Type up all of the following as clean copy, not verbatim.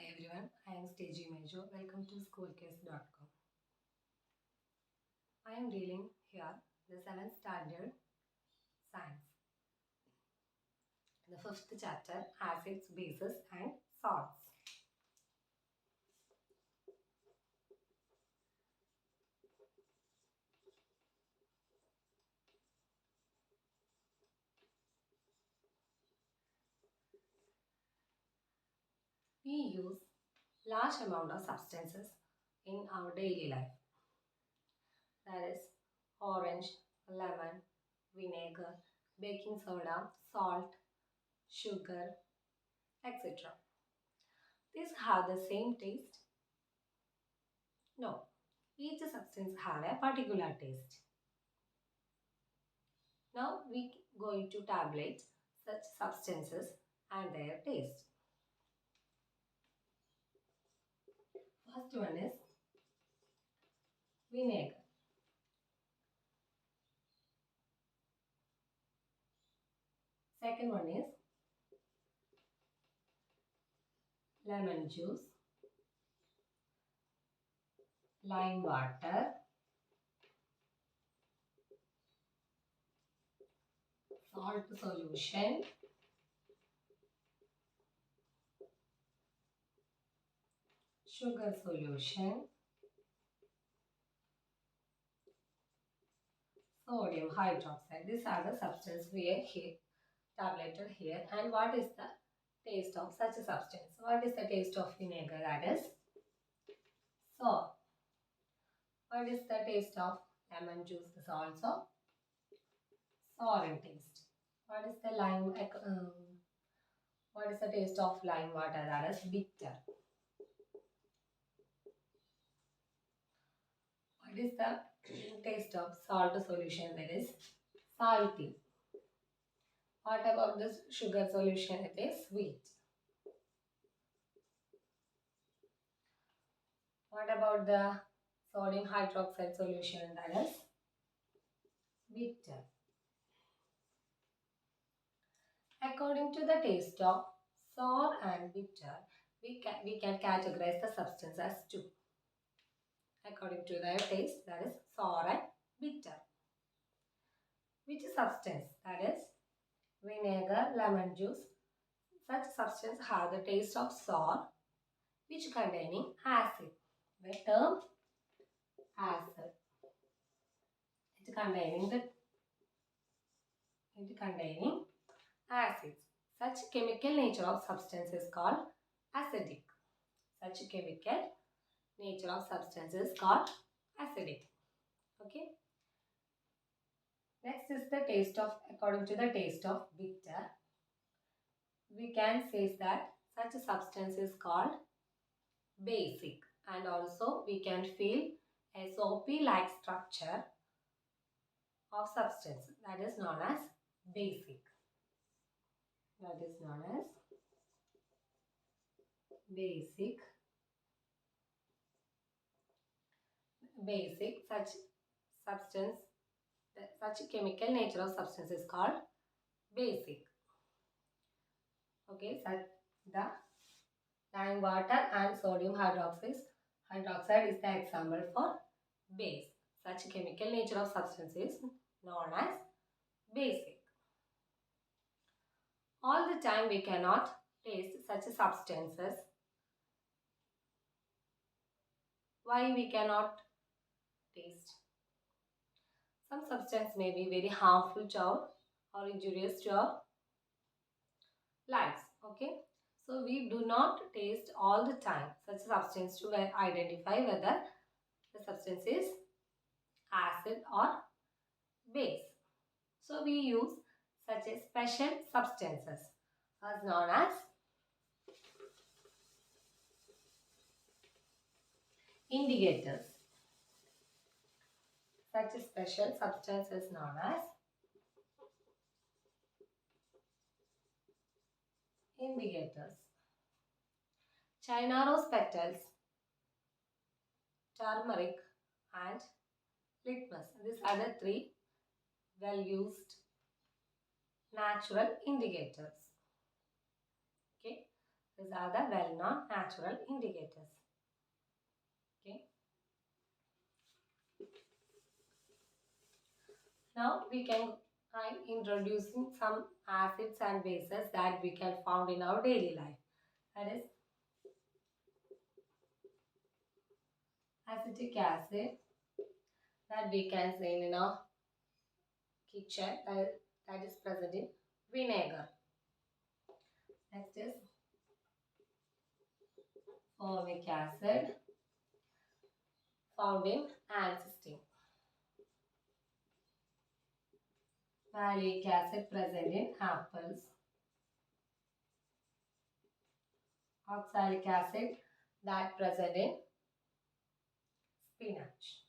Hi everyone, I am stegy majo. Welcome to schoolcase.com. I am dealing here the 7th standard science. The 5th chapter, acids, bases and salts. We use large amount of substances in our daily life. That is orange, lemon, vinegar, baking soda, salt, sugar, etc. These have the same taste? No. Each substance have a particular taste. Now we going to tabulate such substances and their taste. First one is vinegar. Second one is lemon juice, lime water, salt solution, sugar solution, sodium hydroxide. These are the substances we are here tabulated here. And what is the taste of such a substance? What is the taste of vinegar? That is sour. What is the taste of lemon juice? Is also sour in taste. What is the what is the taste of lime water? That is bitter. What is the taste of salt solution? That is salty. What about this sugar solution? It is sweet. What about the sodium hydroxide solution? That is bitter. According to the taste of sour and bitter, we can categorize the substance as two. According to their taste, that is sour and bitter. Which substance? That is vinegar, lemon juice. Such substance have the taste of sour, which containing acid. The term acid. It containing acids. Such chemical nature of substance is called acidic. Such chemical nature of substance is called acidic. Okay. Next is the taste of, according to the taste of bitter, we can say that such a substance is called basic, and also we can feel a soapy like structure of substance, that is known as basic. That is known as basic. Such substance, such chemical nature of substance is called basic. Okay, so the lime water and sodium hydroxide is the example for base. Such chemical nature of substance is known as basic. All the time we cannot taste such substances. Why we cannot taste? Some substance may be very harmful to our or injurious to our lives. Okay. So we do not taste all the time such substance to identify whether the substance is acid or base. So we use such a special substances as known as indicators. Such a special substance is known as indicators. China rose petals, turmeric and litmus. These are the three well used natural indicators. Okay. These are the well-known natural indicators. Okay. Now we can introducing some acids and bases that we can found in our daily life. That is acetic acid that we can see in our kitchen that is present in vinegar. Next is formic acid found in ancestine. Malic acid present in apples. Oxalic acid that present in spinach.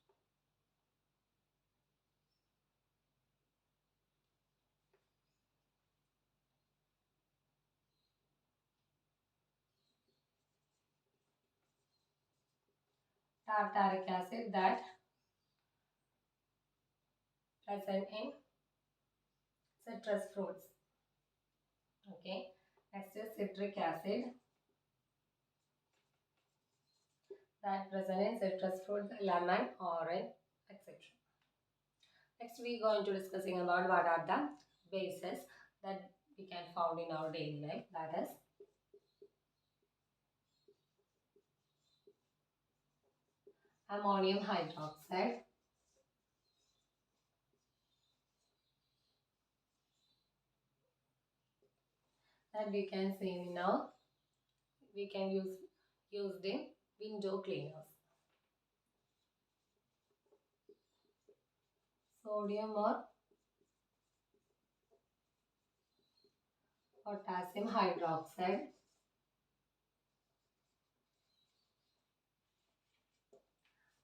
Tartaric acid that present in citrus fruits. Okay. Next is citric acid that present in citrus fruits, lemon, orange, etc. Next we are going to discussing about what are the bases that we can found in our daily life. That is ammonium hydroxide, that we can see now we can used in window cleaners. Sodium or potassium hydroxide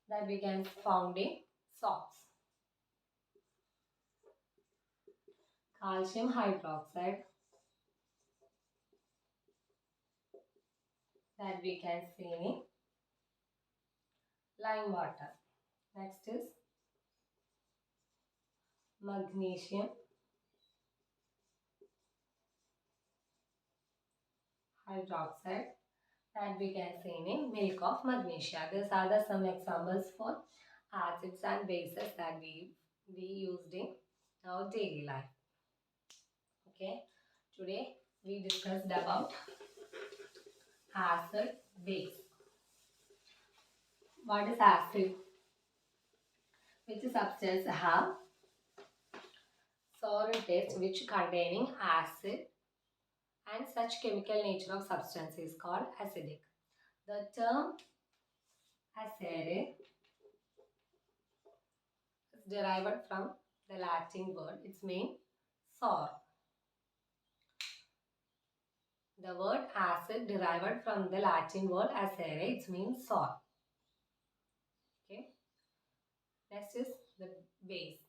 that we can found in salts. Calcium hydroxide that we can see in lime water. Next is magnesium hydroxide that we can see in milk of magnesia. These are the some examples for acids and bases that we used in our daily life. Okay, today we discussed about acid base. What is acid? Which substance have sour taste which containing acid and such chemical nature of substance is called acidic. The term acere is derived from the Latin word. Its mean sour. The word acid derived from the Latin word acere. It means sour. Okay. Next is the base.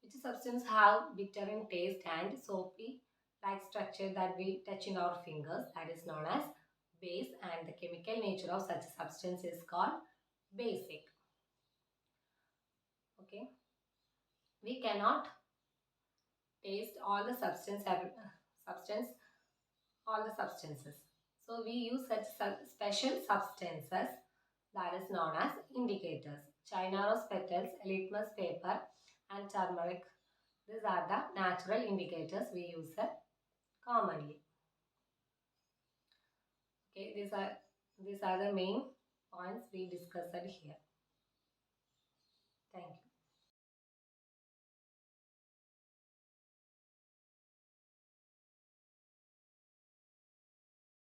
Which substance have bitter in taste and soapy like structure that we touch in our fingers, that is known as base, and the chemical nature of such substance is called basic. Okay, we cannot taste all the substances, so we use such special substances that is known as indicators. China rose petals, litmus paper and turmeric, these are the natural indicators we use commonly. Okay, these are the main points we discussed here. Thank you.